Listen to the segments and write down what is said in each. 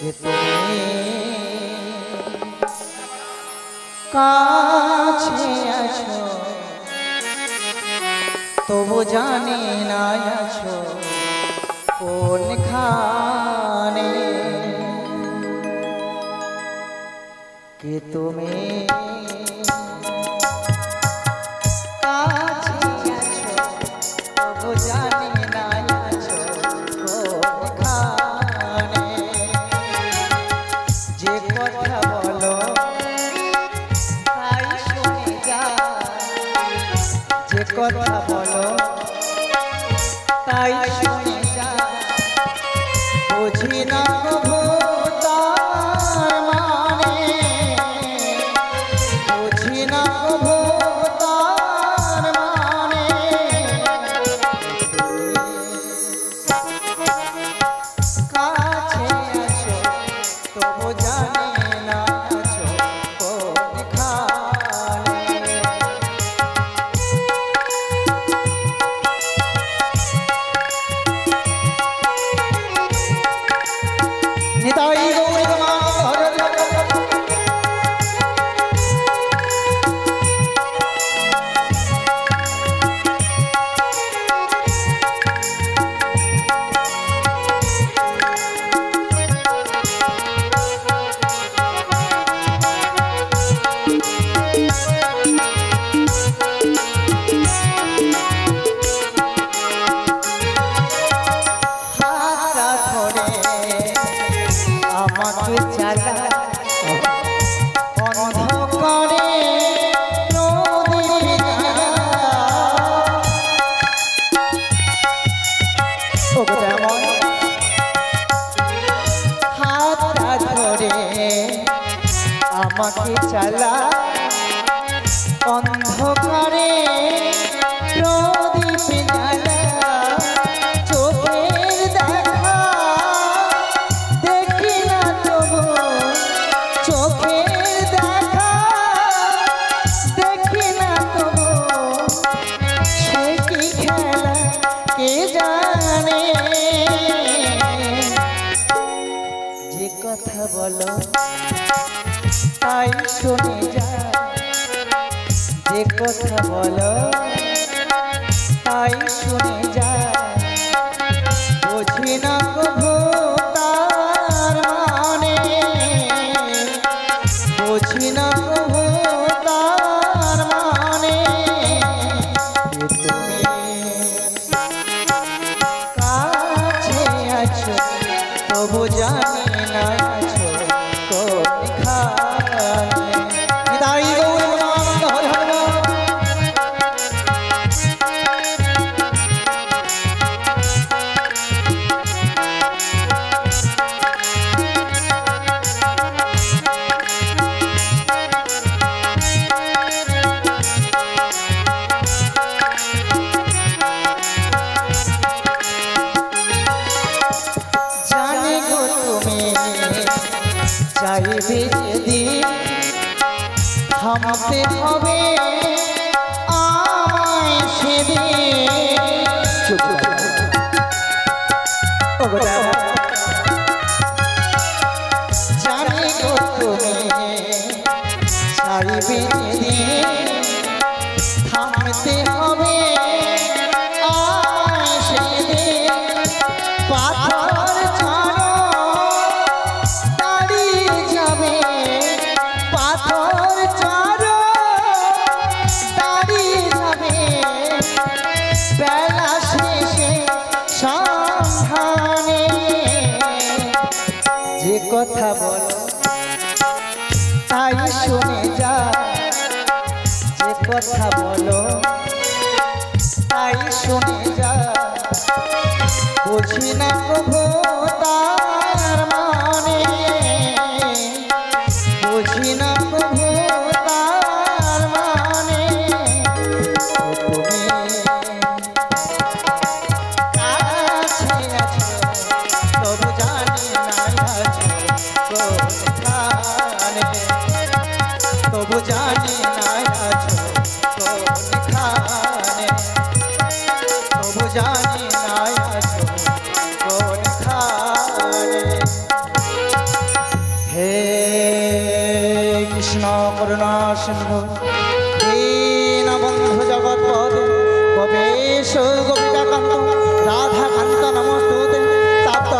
যে তুমি কাছে আছো তবু জানি না আছো কোনখানে কে তুমি কাছে আছো তবু জানি না আছো কোনখানে যে কথা বলো তাই শুনে যা যে কথা বলো তাই শুনে যা বুঝি না প্রভু তার মানে বুঝি না প্রভু তার মানে কাছে আছো তবু জানি না আছো কোনখানে নিতাই গৌর মাধব হাতটা ধরে আমাকে চালা অন্ধকারে নদীর হাতটা ধরে আমাকে চালা অন্ধকারে প্রদীপ জ্বালা চোখের দেখা দেখি না তবু চোখের দেখা দেখি না তবু সে কি খেলা কে জানে যে কথা বলো তাই শুনে যা যে কথা বলো তাই শুনে যা বুঝি না প্রভু তার মানে বুঝি না প্রভু তার মানে যে তুমি কাছে আছো তবু জানি না আছো কোনখানে নিতাই গৌর প্রেমানন্দ হরি হরি বল। জানি গো তুমি চাইবে যেদিন থামতে হবে আমায় সেদিন জানি গো তুমি চাইবে যেদিন থামতে হবে আমায় সেদিন পাথর ছাড়ো দাঁড়িয়ে যাবে পাথর ছাড়ো দাঁড়িয়ে যাবে বেলা শেষে সন্ধানে যে কথা বলো তাই শুনে যা যে কথা বলো তাই শুনে যা বুঝি না প্রভু তার মানে বুঝি না প্রভু তার মানে তুমি কাছে আছো তবু জানি না আছো কোনখানে তবু জানি না আছো কোনখানে তবু জানি না আছো কোনখানে কৃষ্ণ করুণা সিন্ধু দীনবন্ধু জগৎপদে গোপেশ গোপিকাকান্ত রাধাকান্ত নমস্তুতে তপ্ত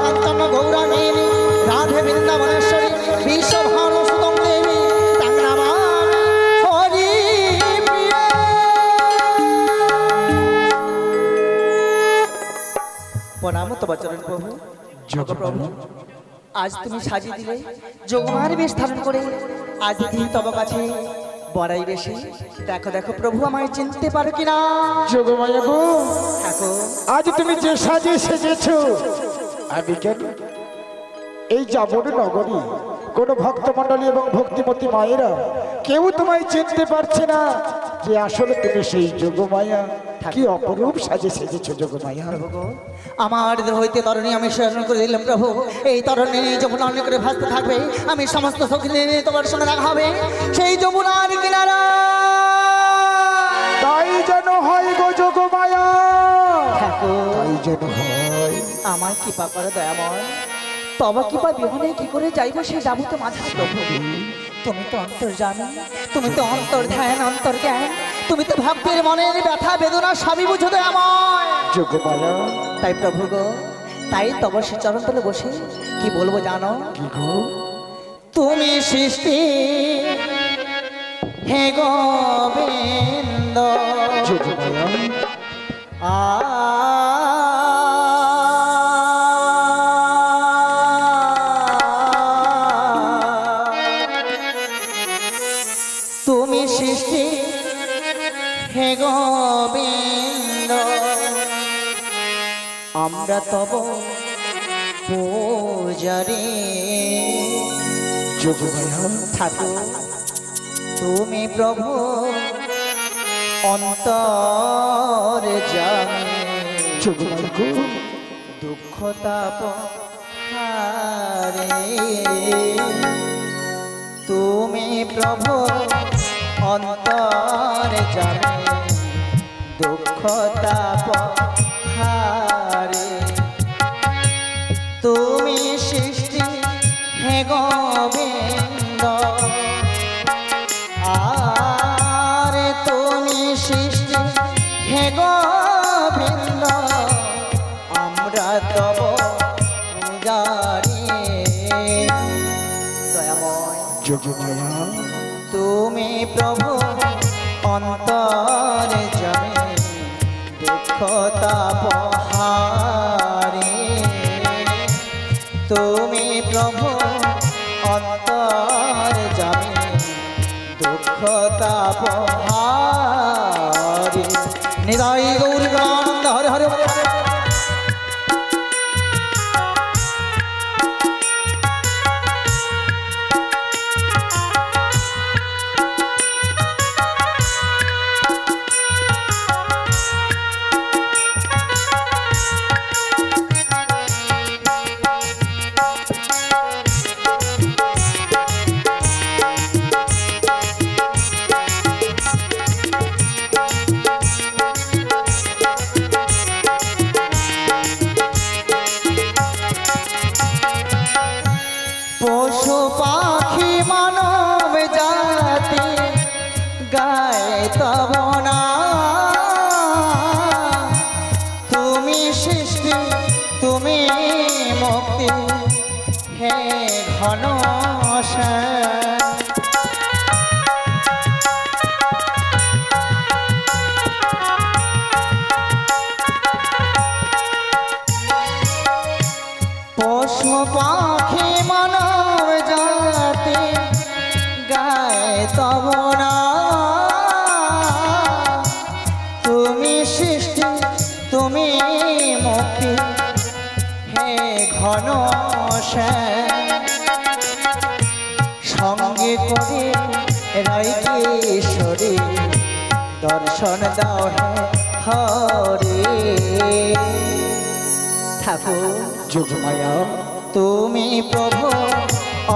কাঞ্চন গৌরাঙ্গিনী রাধে বৃন্দাবনেশ্বরী বিশ্বভানুসুতং দেবী তং নমামি হরিপ্রিয়া। প্রণাম তব চরণ প্রভু। প্রভু আজ তুমি সাজিয়ে দিলে যোগমার বেশ ধারণ করে আজ দিন তব কাছে বড়াই বেশি। দেখো দেখো প্রভু আমায় চিনতে পারো কিনা। যোগমায়া গো, দেখো আজ তুমি যে সাজে সেজেছো আমি কেন এই যাবন নগরী কোন ভক্তমণ্ডলী এবং ভক্তিমতী মায়েরা কেউ তোমায় চিনতে পারছে না যে আসলে তুমি সেই যোগমায়া। কি অপরূপ সাজে সেজেছো যোগমায়া। প্রভু গো, আমার দেহ হইতে তরণী আমি স্মরণ করে দিলাম প্রভু। এই তরণী যমুনা অনেক করে ভাসতে থাকবে, আমি সমস্ত সখী নিয়ে তোমার সঙ্গে দেখা হবে সেই যমুনার কিনারা। তাই যেন হয় গো যোগমায়া, দেখো তাই যেন হয়। আমার কৃপা করে দয়াময়, তব কৃপা বিহনে কি করে যাইব সে যাবো তো মাঝে প্রভু। তুমি তো অন্তর্জামী, তুমি তো অন্তর্ধ্যান অন্তর্জ্ঞান, তুমি তো ভক্তের মনের ব্যথা বেদনা সবই বুঝো দয়াময়। যোগমায়া তাই প্রভু গো, তাই তব সে চরণ তলে বসে কি বলবো জানো? কি গো? তুমি সৃষ্টি হে গোবিন্দ যোগমায়া তুমি সৃষ্টি হে গোবিন্দ, আমরা তব পূজারি। যোগমায়া ঠাকুর তুমি প্রভু অন্তর জানে, যোগমায়া গো, দুঃখ তাপ হারে। তুমি প্রভু অন্তর জানে, দুঃখ তাপ হারে। তুমি সৃষ্টি হে গোবিন্দ, আর তুমি সৃষ্টি হে গোবিন্দ, আমরা তব পূজারি। দয়াময় যোগমায়া তুমি প্রভু অন্তর জানে, দুঃখ তাপ হারে। তুমি প্রভু অন্তর জানে, দুঃখ তাপ হারে। নিতাই গৌর প্রেমানন্দ হরে হরে হরে। পশু পাখি মানব জাতি গায়ে তব না, তুমি সৃষ্টি তুমি মুক্তি হে ঘন পশু পাখি মানব জাতি গায়ে তব না, তুমি সৃষ্টি তুমি মুক্তি হে ঘন সঙ্গে করে রাই কিশোরী দর্শন দাও হে হরে। ঠাকুর যোগমায়া তুমি প্রভু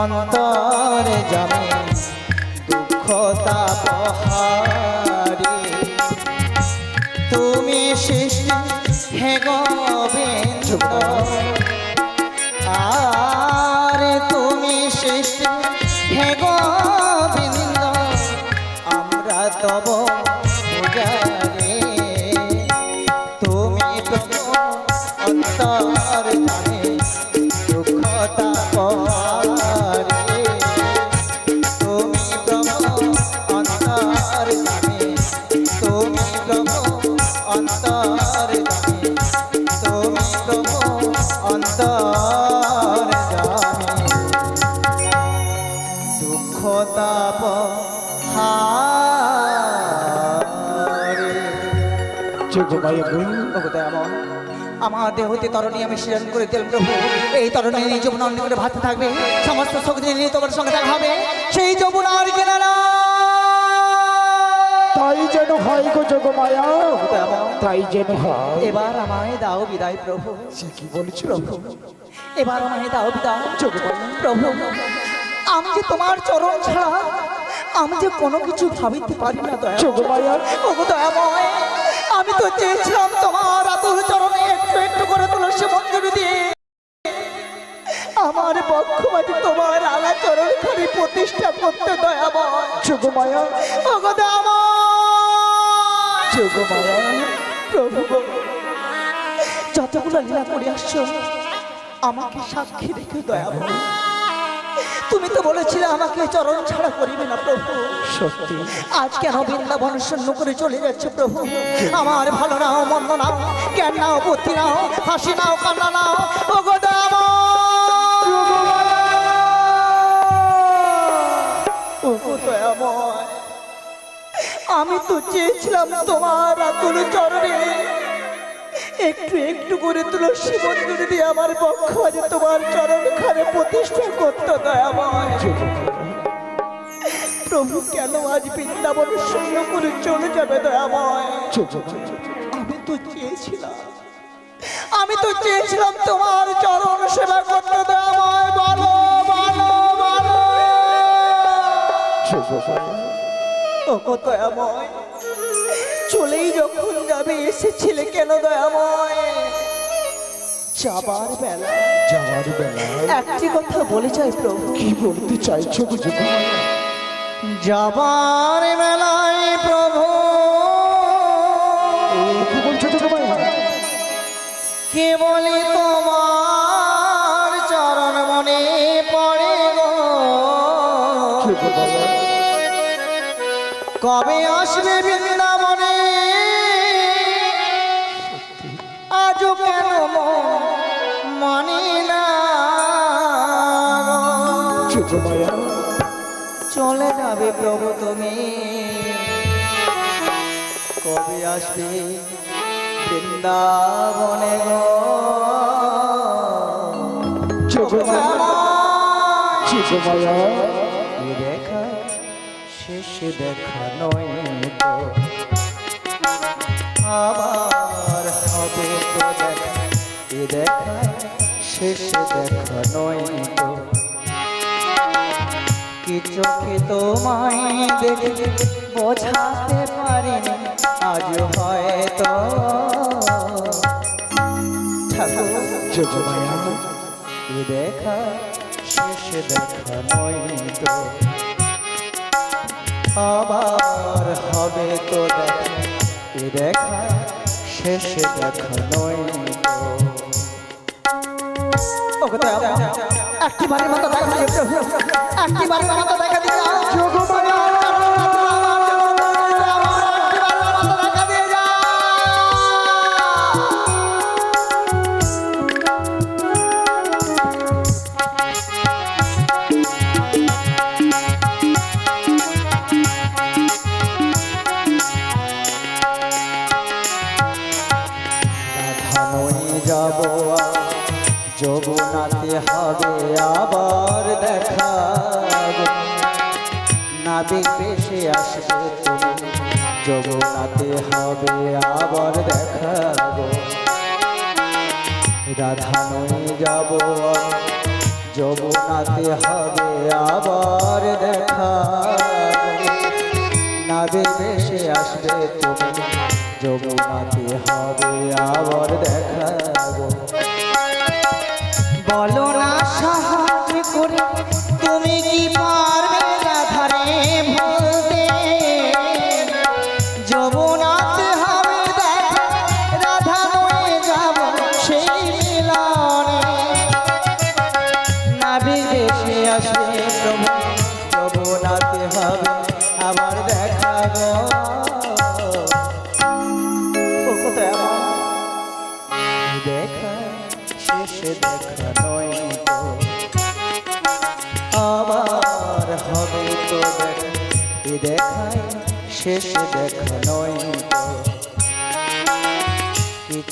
অন্তর জানে, দুঃখ তাপ হারে। তুমি সৃষ্টি হে গোবিন্দ, আর তুমি সৃষ্টি হে গোবিন্দ, যোগমায়া গো, ওগো দয়াময়, আমার দেহতে তরণী আমি সৃজন করে দিলাম প্রভু। এই তরণী নিয়ে যমুনা অন্য করে ভাবতে থাকবে, সমস্ত শক্তি নিয়ে তোমার সঙ্গে দেখা হবে সেই যমুনার কিনারা। তাই যেন হয় গো যোগমায়া, তাই যেন হয়। এবার আমায় দাও বিদায় প্রভু। সে কি বলছো প্রভু, এবার আমায় দাও বিদায় যোগমায়া? প্রভু। আমি যে তোমার চরণ ছাড়া আমি যে কোনো কিছু ভাবিতে পারি না দয়া। যোগমায়া, ওগো দয়াময়, আমি তো চেয়েছিলাম তোমার আতুল চরণে একটু একটু করে তুলসী মঞ্জুরি দিয়ে আমার পক্ষবাদী তোমার আলা চরণ খানি প্রতিষ্ঠা করতে দয়াময়। যোগমায়া, ওগো দয়াময়, যোগমায়া, প্রভু গো, যতগুলো লীলা করে আসছো আমাকে সাক্ষী রেখে দয়াময়। তুমি তো বলেছিলে আমাকে চরণ ছাড়া করিবে না প্রভু। সত্যি আজ কেন বৃন্দাবন শূন্য করে চলে যাচ্ছে প্রভু? আমার ভালো নাও মন্দ নাও, জ্ঞান নাও বুদ্ধি নাও, হাসি নাও কান্না নাও, ওগো দয়াময়, আমি তো চেয়েছিলাম তোমার আতুল চরণে একটু একটু করে তুলসী মঞ্জুরি দিয়ে আমার পক্ষ আছে তোমার চরণ খানে প্রতিষ্ঠা করতে দয়াময়। প্রভু কেন আজ বৃন্দাবন শূন্য করে চলে যাবে দয়াময়? আমি তো চেয়েছিলাম, আমি তো চেয়েছিলাম তোমার চরণ সেবা করতে দয়াময়। বলো বলো বলো ওগো দয়াময়, চলেই যখন যাবে এসেছিলে কেন দয়াময়? যাবার বেলা যাওয়ার বেলা একটি কথা বলে যাই প্রভু। কি বলতে চাইছো গো যোগমায়া? যাবার বেলায় প্রভু কি বলছো যোগমায়া? কে বলি তোমার চরণ মনে পড়ে গো। যোগমায়া, কবে আসবে বৃন্দাবনে আজও কেন মন মানি না গো। যোগমায়া, চলে যাবে প্রভু তুমি, কবে আসবে বৃন্দাবনে গো। যোগমায়া, যোগমায়া, এ দেখা শেষ দেখা নয় তো, আবার হবে তো দেখা। এ দেখা শেষ দেখা নয় তো, কি চোখে তোমায় দেখে বোঝাতে পারিনি আজ হয়তো। ঠাকুর, যোগমায়া, এ দেখা শেষ দেখা নয় তো, আবার হবে তো দেখা। এ দেখা শেষ দেখা নয় তো। ওগো দয়াময়, একটিবারের মতো দেখা দিয়ে প্রভু, একটিবারের মতো দেখা দিয়ে যাও। যোগমায়া, দেখা দিয়ে যাও। ধানই যাব যমুনাতে হবে আবার দেখা গো। নাবিক বেশে আসবে তুমি, যমুনাতে হবে আবার দেখা গো। রাধানই যাব যমুনাতে হবে আবার দেখা গো। নাবিক বেশে আসবে তুমি, যমুনাতে হবে আবার দেখা গো। বলো না সাহায্য করে তুমি কি পারবে রাধারে বলতে? যমুনাতে হবে দেখা, রাধা নয়ে যাব সেই মিলনে। নাবিক বেশে আসবে প্রভু, যমুনাতে হবে আবার দেখা গো। দেখা শেষ দেখা নয় তো, আবার হবে তো দেখা। এ দেখায় শেষ দেখা নয় তো।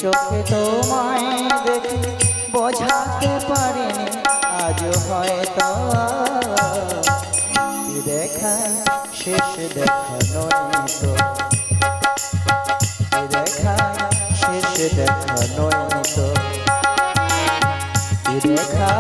চোখে তোমায় দেখে বোঝাতে পারিনি আজও হয়তো এই দেখা শেষ দেখা নয় তো, এই দেখা শেষ দেখা নয় তো, এই দেখা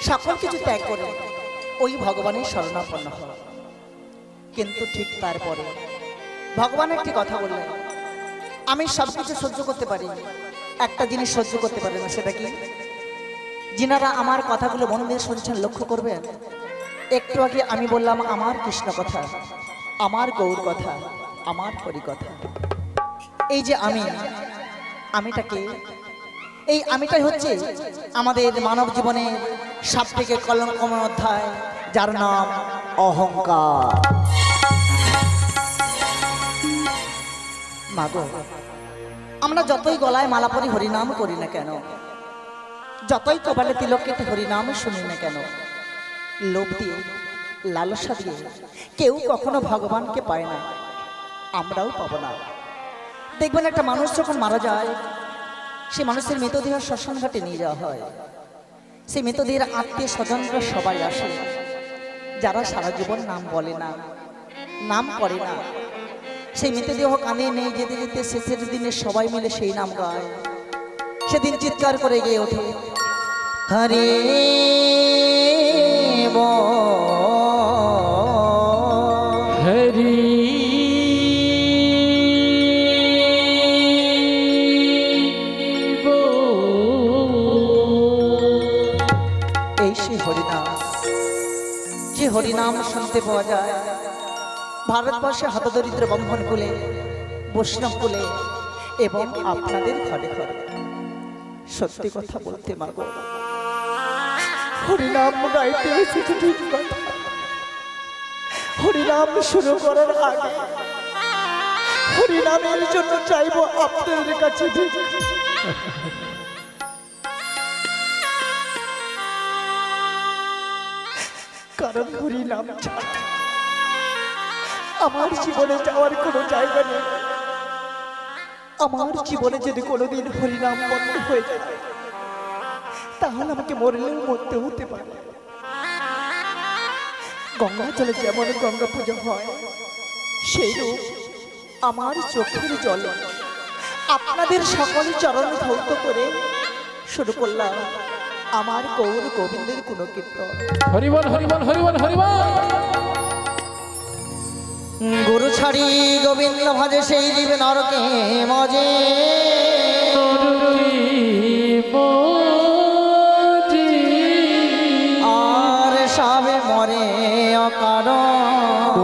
সকল কিছু ত্যাগ করে ওই ভগবানের শরণাপন্ন হওয়া। কিন্তু ঠিক তারপরে ভগবান একটি কথা বললেন, আমি সব কিছু সহ্য করতে পারি, একটা জিনিস সহ্য করতে পারি না। সেটা কি? যিনারা আমার কথাগুলো মন দিয়ে শুনছেন লক্ষ্য করবেন, একটু আগে আমি বললাম আমার কৃষ্ণ কথা, আমার গৌর কথা, আমার হরি কথা। এই যে আমিটাকে, এই আমিটাই হচ্ছে আমাদের মানব জীবনের সব থেকে কলঙ্কময় অধ্যায়, যার নাম অহংকার। মাগো, আমরা যতই গলায় মালা পরি হরিনাম করি না কেন, যতই কপালে তিলক কেটে হরিনাম শুনি না কেন, লোভ দিয়ে লালসা দিয়ে কেউ কখনো ভগবানকে পায় না, আমরাও পাবো না। দেখবেন একটা মানুষ যখন মারা যায়, সে মানুষের মৃতদেহ শ্মশান ঘাটে নিয়ে যাওয়া হয়। সেই মৃতদেহের আত্মীয় স্বজনরা সবাই আসে, যারা সারা জীবন নাম বলে না, নাম করে না। সেই মৃতদেহ কানে নিয়ে যেতে যেতে শেষের দিনে সবাই মিলে সেই নাম গায়। সেদিন চিৎকার করে গিয়ে ওঠে, হরে হরি এই সেই হরিনাম, যে হরিনাম শুনতে পাওয়া যায় ভারতবর্ষে হতদরিদ্র ব্রাহ্মণ কুলে, বৈষ্ণব কুলে এবং আপনাদের ঘরে ঘরে। সত্যি কথা বলতে মাগো, হরিনাম গাইতে এসেছে ঠিক কথা, হরিনাম শুরু করার আগে হরিনামের জন্য চাইবো আপনাদের কাছে ভিক্ষা। কারণ হরিনাম ছাড়া আমার জীবনে যাওয়ার কোনো জায়গা নেই। আমার জীবনে যদি কোনোদিন হরিনাম বন্ধ হয়ে যায়, তাহলে আমাকে মরলেও মরতে হতে পারে। গঙ্গা জলে যেমন গঙ্গা পুজো হয়, সেই রূপ আমার চোখের জলে আপনাদের সকলে চরণ ধৌত করে শুরু করলাম আমার গৌর গোবিন্দের গুণ কীর্তন। হরিবল হরিবল হরিবল হরিবল। গুরু ছাড়ি গোবিন্দ ভজে সেই দিবে নরকে মজে, আর সবে মরে অকারণ।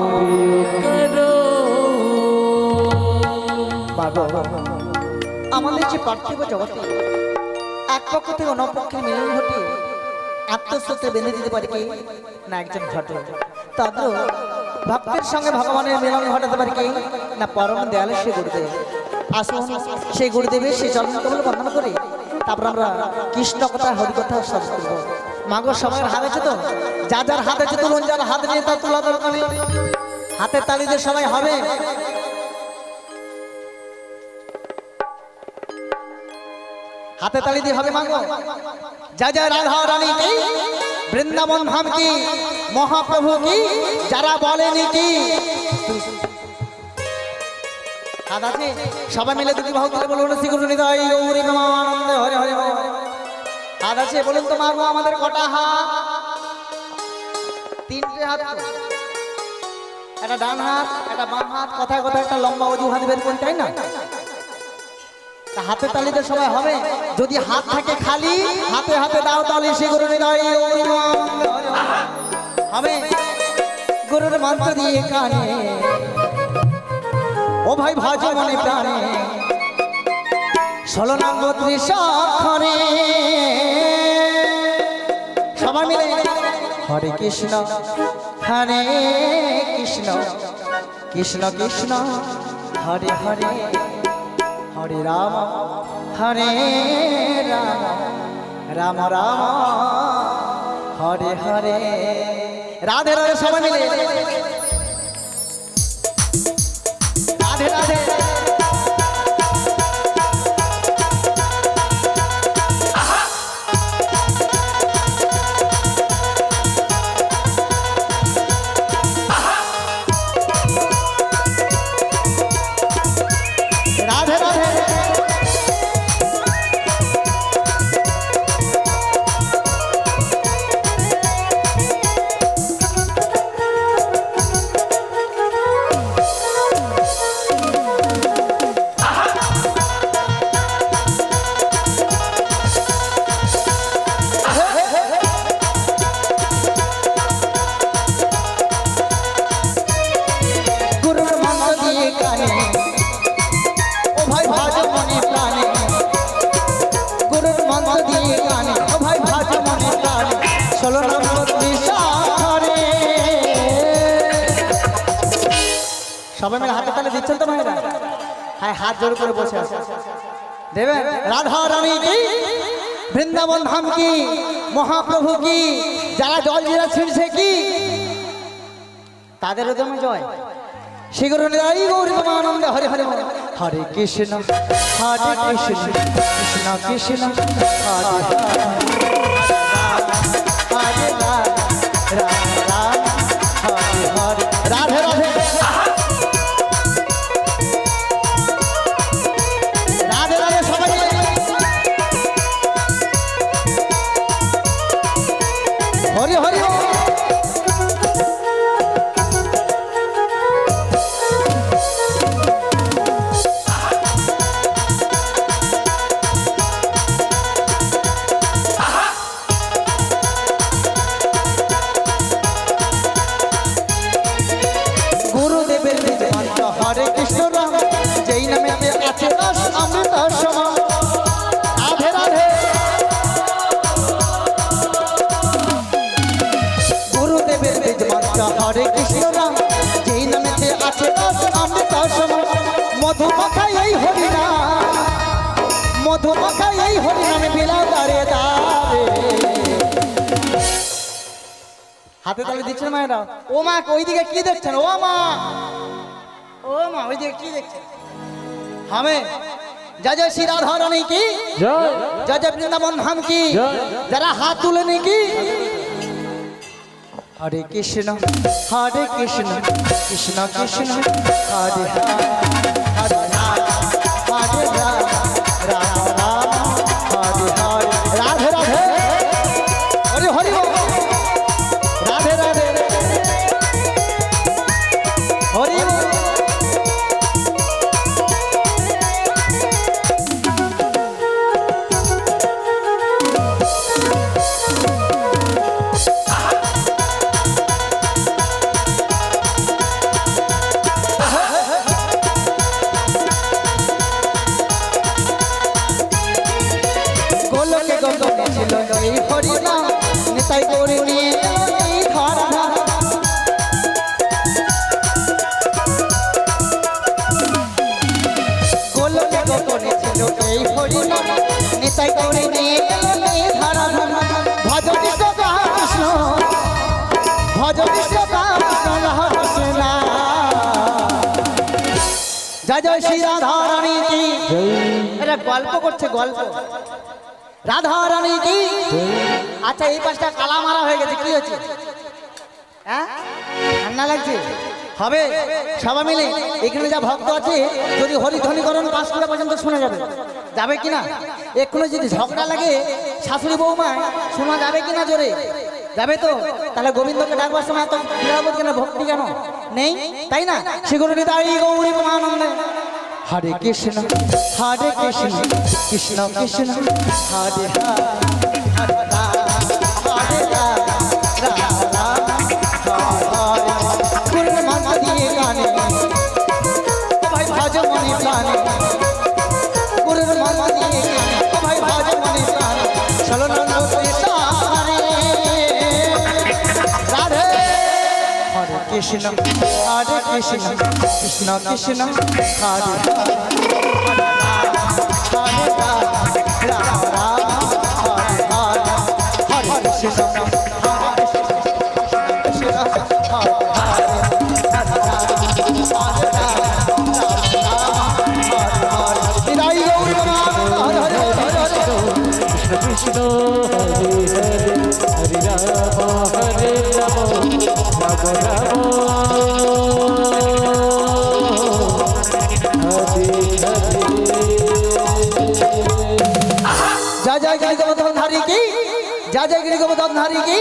আমাদের যে পার্থিব জগতে এক পক্ষ থেকে অন্য পক্ষের মিলন ঘটে আত্মস্রোতে বেঁধে দিতে পারে কি না একজন ঘটে, তাদের ভক্তের সঙ্গে ভগবানের মিলন ঘটাতে পারে কি না পরম দয়ালে সে গুরুদেব। আসুন সেই গুরুদেবের সেই চরণ কমল বন্দনা করি, তারপর আমরা কৃষ্ণ কথা হরি কথা সব করবো। মাগো সময়ের হাত আছে তো, যা যার হাত আছে তুলুন, যার হাত নিয়ে তার তোলা দরকার, হাতের তালি দিয়ে সবাই হবে। হাতে তালি দিয়ে হবে মাগো। जय जय राधा रानी की, वृंदावन धाम की, महाप्रभु की, যারা বলেনি কি দাদা জি সবাই মিলে দুটি বাহু তুলে বলুন শ্রী গুরু নিতাই গৌর প্রেমানন্দ হরে হরে বল। দাদা জি বলুন তো মাগো আমাদের কটা হাত? তিনটে হাত, একটা ডান হাত একটা বাম হাত, কথায় কথায় একটা লম্বা অজুহাত বের করি, তাই না? হাতে তালিতে সবাই হবে। যদি হাত থাকে খালি, হাতে হাতে দাও তালি শ্রী গুরু নিতাই হবে। গুরুর মন্ত্র দিয়ে কানে ও ভাই ভাজো মনে প্রাণে, 16 নাম 32 অক্ষরে সবাই মিলে হরে কৃষ্ণ হরে কৃষ্ণ কৃষ্ণ কৃষ্ণ হরে হরে হরে রাম হরে রাম রাম রাম হরে হরে। রাধে রাধে সবাই মিলে রাধে রাধে। রাধে রাধে। গুরুর মন্ত্র দিয়ে কানে ও ভাই ভাজ মনে প্রাণে, গুরুর মন্ত্র দিয়ে কানে ও ভাই ভাজ মনে প্রাণে, 16 নম্বর দিশারে। সবাই মিলে হাতে তালে দিচ্ছেন তো ভাইরা? হ্যাঁ, হাত জোর করে বসে আছে দেবেন। রাধা রানী কি, বৃন্দাবন ধাম কি, মহাপ্রভু কি, যারা জল জিরা ছিঁড়ছে কি, তাদের উদ্যমে জয়। শ্রী গুরু নিতাই গৌর আনন্দে হরে হরে হরে। হরে কৃষ্ণ হরে কৃষ্ণ কৃষ্ণ কৃষ্ণ হরে হরে রাম রাম রাম হরে হরে। রাধে রাধে। রাধে রাধে সবাই। হরি হরি। গুরুদেবের নিজ মন্ত্র হরে কৃষ্ণ রাম, যেই নামেতে আছে রস অমৃত সমান। রাধে রাধে। গুরুদেবের নিজ মন্ত্র হরে কৃষ্ণ রাম, যেই নামেতে আছে রস অমৃত সমান। মধুমাখা এই হরিনাম, মধুমাখা এই হরিনামে বিলাও দাঁড়ে দাঁড়ে। হাতে তালে দিচ্ছেন মায়েরা। ও মা, ওইদিকে কি দেখছেন? ও মা, ও মা, ওইদিকে কি দেখছেন? হামে জয় জয় শ্রী রাধা রানী কি, জয় জয় জয় বৃন্দাবন ধাম কি, জয়। যারা হাত তুলে নি কি। হরে কৃষ্ণ হরে কৃষ্ণ কৃষ্ণ কৃষ্ণ হরে হরে হরে রাম হরে রাম রাম রাম হরে হরে। রাধে রাধে। হরি হরি বল। রাধে রাধে। হরি বল। গোলকে গগনে ছিল এই হরিনাম, নিতাই করে নিয়ে এলো এই ধরা। গোলকে গগনে ছিল এই হরিনাম, নিতাই করে নিয়ে এলো এই ধরা। ভজ কৃষ্ণ কৃষ্ণ, ভজ কৃষ্ণ কৃষ্ণ কৃষ্ণ। জয় জয় শ্রী রাধা রানী কি। এটা গল্প করছে, গল্প। রাধা রানী কি। আচ্ছা, এই পাশটা কালা মারা হয়ে গেছে, কি হচ্ছে? হ্যাঁ, ঠান্ডা লাগছে। হবে সবাই মিলে এখানে যা ভক্ত আছে, যদি হরিধ্বনিকরণ 5 করে পর্যন্ত শোনা যাবে, যাবে কিনা? এক্ষুনি যদি ঝগড়া লাগে শাশুড়ি বৌমায়, শোনা যাবে কিনা জোরে? যাবে তো? তাহলে গোবিন্দকে ডাকবার সময় এত বিরাবত কেন, ভক্তি কেন নেই? তাই না? সেগুলো নিতাই গৌরী আনন্দে। হরে কৃষ্ণ হরে কৃষ্ণ কৃষ্ণ কৃষ্ণ হরে হরে হরে রাম হরে রাম রাম রাম হরে হরে। গুরুর মন্ত্র দিয়ে গানে ও ভাই ভাজ মনে প্রাণে, গুরুর মন্ত্র দিয়ে গানে ও ভাই ভাজ মনে প্রাণে। 16 নম্বর দিশারে। রাধে। হরে কৃষ্ণ হরে কৃষ্ণ কৃষ্ণ কৃষ্ণ হরে হরে। হরে রাম রাম রাম হরে হরে হরে কৃষ্ণ হরে কৃষ্ণ হরে হরে হরে রাম হরে রাম রাম রাম হরে হরে নিতাই গৌর প্রেমানন্দ হরে হরে হরে হরে কৃষ্ণ হরে হরে হরে রাম রাম রাম হরে जय जय गिरी गोवर्धनधारी की जय जय गिरी गोवर्धनधारी की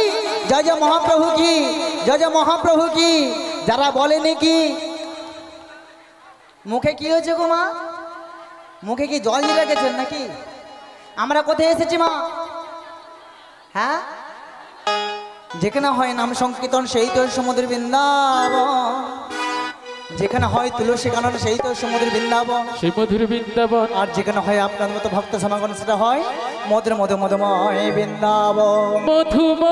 जय जय महाप्रभु की जय जय महाप्रभु की যারা বলেনি কি মুখে কি হয়েছে গো মা মুখে কি জল দিয়ে রেখেছেন নাকি আমরা কোথায় এসেছি মা হ্যাঁ যেখানে হয় নাম সংকীর্তন সেই তো সমুদ্র বৃন্দাবন যেখানে হয় তুলসী কানন সেই তো সমুদ্র বৃন্দাবন সেই মধুর বৃন্দাবন আর যেখানে হয় আপনার মতো ভক্ত সমাগম সেটা হয় মধুর মধু মধুময় বৃন্দাবন মধুম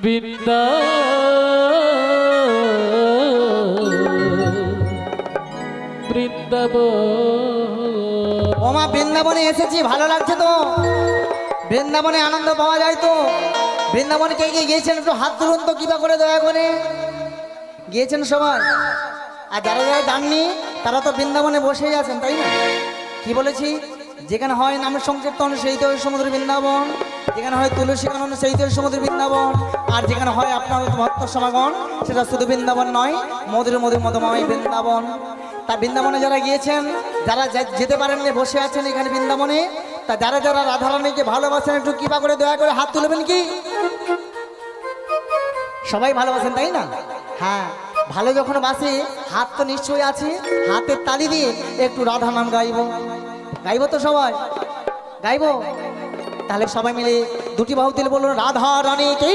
বৃন্দা বৃন্দাবন ওমা বৃন্দাবনে এসেছি ভালো লাগছে তো বৃন্দাবনে আনন্দ পাওয়া যায় তো বৃন্দাবনে কে কে গিয়েছেন একটু হাত তুলুন তো কিবা করে দয়া করে গিয়েছেন সবাই আর যারা যারা যাননি তারা তো বৃন্দাবনে বসেই আছেন তাই না কি বলেছি যেখানে হয় নামের সংকীর্তন সেই তো সমুদ্র বৃন্দাবন যেখানে হয় তুলসী কানন সেই তো সমুদ্র বৃন্দাবন আর যেখানে হয় আপনার ভক্ত সমাগম সেটা শুধু বৃন্দাবন নয় মধুর মধুর মধুময় বৃন্দাবন তা বৃন্দাবনে যারা গিয়েছেন যারা যেতে পারেননি বসে আছেন এখানে বৃন্দাবনে তা যারা যারা রাধারানীকে ভালোবাসেন একটু কৃপা করে দয়া করে হাত তুলবেন কি সবাই ভালোবাসেন তাই না হ্যাঁ ভালো যখন বাসে হাত তো নিশ্চয়ই আছে হাতের তালি দিয়ে একটু রাধা নাম গাইবো গাইবো তো সবাই গাইবো তাহলে সবাই মিলে দুটি বাহু তুলে বলুন রাধা রানী কি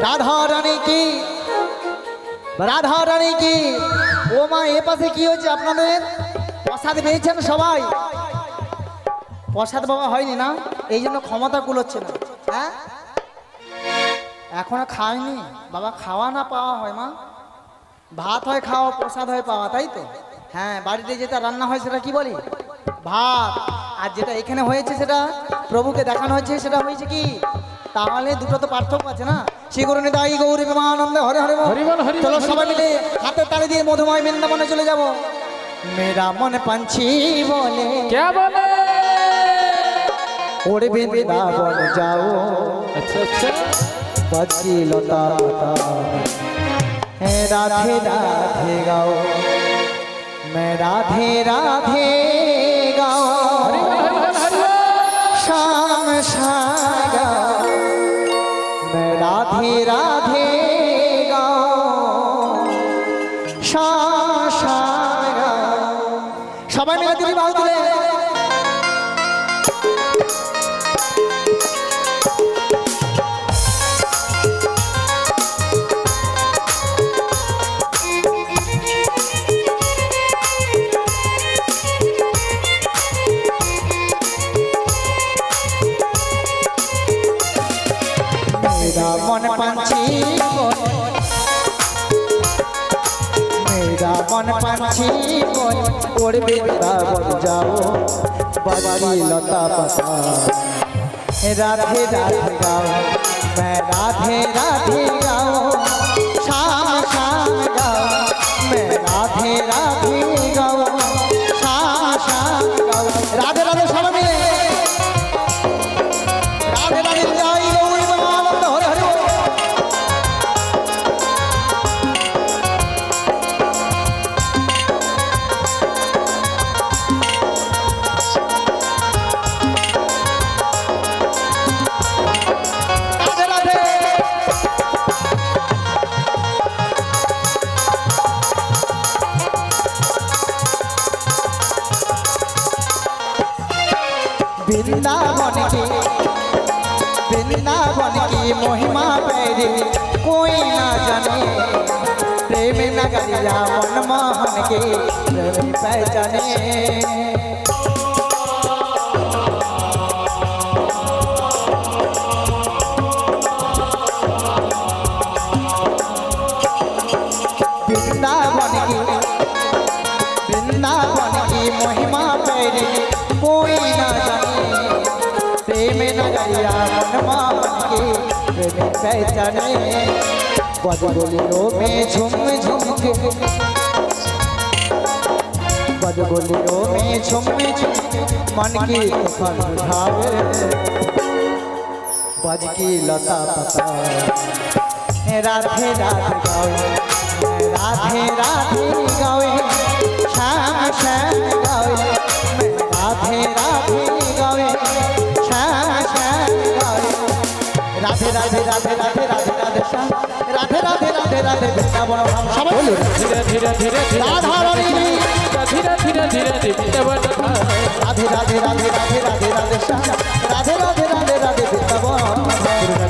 রাধা রানী কি রাধা রানী কি ও মা এ পাশে কি হয়েছে আপনাদের প্রসাদ পেয়েছেন সবাই প্রসাদ বাবা হয়নি না এই জন্য ক্ষমতা কুলোচ্ছে না হ্যাঁ এখনো খায়নি বাবা খাওয়া না পাওয়া হয় মা ভাত হয় খাওয়া প্রসাদ হয় পাওয়া তাই তো হ্যাঁ বাড়িতে যেটা রান্না হয় সেটা কি বলি ভাত আর যেটা এখানে হয়েছে সেটা প্রভুকে দেখানো হয়েছে সেটা হয়েছে কি তাহলে দুটো তো পার্থক্য আছে না শ্রী গুরু নিতাই গৌরী প্রেমানন্দে হরে হরে বল। হরি বল, হরি বল, চলো হরি সবাই বল। মিলে হাতের তালি দিয়ে মধুময় বৃন্দাবনে চলে যাব মেরা মন পাঞ্ছি বলে क्या बोले ওরে বৃন্দাবন যাও अच्छा अच्छा বাজি লতা লতা হে রাধে রাধে গাও मैं राधे राधे गाओ हरि बोल, हरि बोल, हरि बोल। शाम शाम गाओ मैं राधे राधे गाओ शाम शाम गाओ সবাই মিলে দিদি বাহু তুলে मेरा मन पंछी बोल मेरा मन पंछी बोल उड़ वृंदावन जाओ बाजी लता पता राधे राधे गाओ मैं राधे राधे गाओ शाम शाम गाओ मैं राधे राधे गाओ शाम शाम गाओ राधे राधे सब मिले राधे राधे जय गौरी प्रेमानंद हरे हरे बोल। राधे राधे वृंदावन की महिमा पैरी कोई ना जाने प्रेम नगरिया मनमोहन के प्रेम पहचाने पहचाने बज गलियों में झूम झूम के बज गलियों में झूम झूम मन की तूफान उठावे बज की लता पता राधे राधे गावे राधे राधे गावे श्याम श्याम गावे मैं राधे राधे गावे श्याम श्याम गावे राधे राधे राधे राधे राधे राधे श्याम राधे राधे राधे राधे वृंदावन धाम সবাই বলুন ধীরে ধীরে ধীরে ধীরে রাধা রানী ধীরে ধীরে ধীরে বৃন্দাবন ধাম राधे राधे राधे राधे राधे राधे श्याम राधे राधे राधे राधे वृंदावन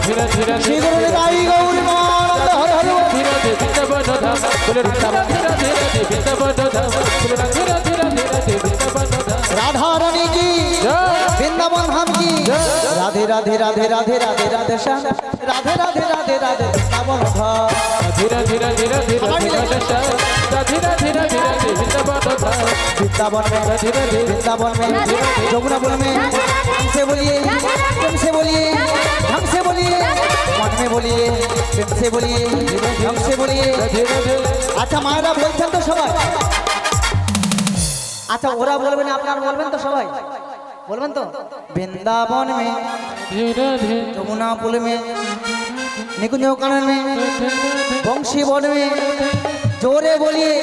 ধীরে ধীরে श्री गुरु निताई गौर मानंद हर हर ধীরে ধীরে বৃন্দাবন ধাম বলে ধীরে ধীরে বৃন্দাবন ধাম বলে ধীরে ধীরে বৃন্দাবন ধাম राधा रानी की জয় वृंदावन धाम की राधे राधे राधे राधे राधे राधे श्याम राधे राधे राधे राधे वृंदावन धाम धीरे धीरे धीरे धीरे धीरे धीरे धीरे धीरे वृंदावन धाम वृंदावन में धीरे धीरे वृंदावन में जमुनापुर में हमसे बोलिए प्रेम से बोलिए हमसे बोलिए मन में बोलिए प्रेम से बोलिए हमसे बोलिए धीरे धीरे अच्छा मायरा বলছেন তো সবাই আচ্ছা ওরা বলবেন আপনারা বলবেন তো সবাই বলবেন তো বৃন্দাবন में धीरे धीरे जमुनापुर में निकुंज कानन में বংশী বন में জোরে বলিए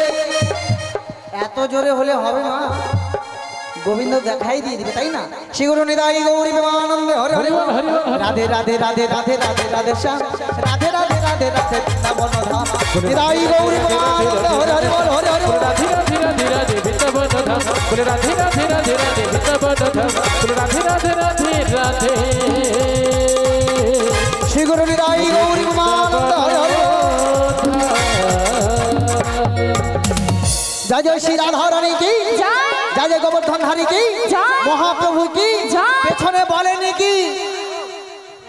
এত জোরে হলে হবে না গোবিন্দ দেখাই দিয়ে দিবে তাই না শ্রী গুরু নিতাই গৌরী প্রেমানন্দে হরে হরে বল। রাধে রাধে রাধে রাধে রাধে রাধে শ্যাম রাধে রাধে রাধে রাধে বৃন্দাবন ধাম নিতাই গৌরী প্রেমানন্দে হরে হরে বল হরে হরে বল। धीरे धीरे धीरे वृंदावन धाम बोले राधे राधे राधे राधे वृंदावन धाम बोले राधे राधे राधे राधे श्री गुरु निताई गौरी प्रेमानंदे हरे हरे बल। जय जय श्री राधा रानी की जय जय गोवर्धन धारी की महाप्रभु की पेছনে বলেনি কি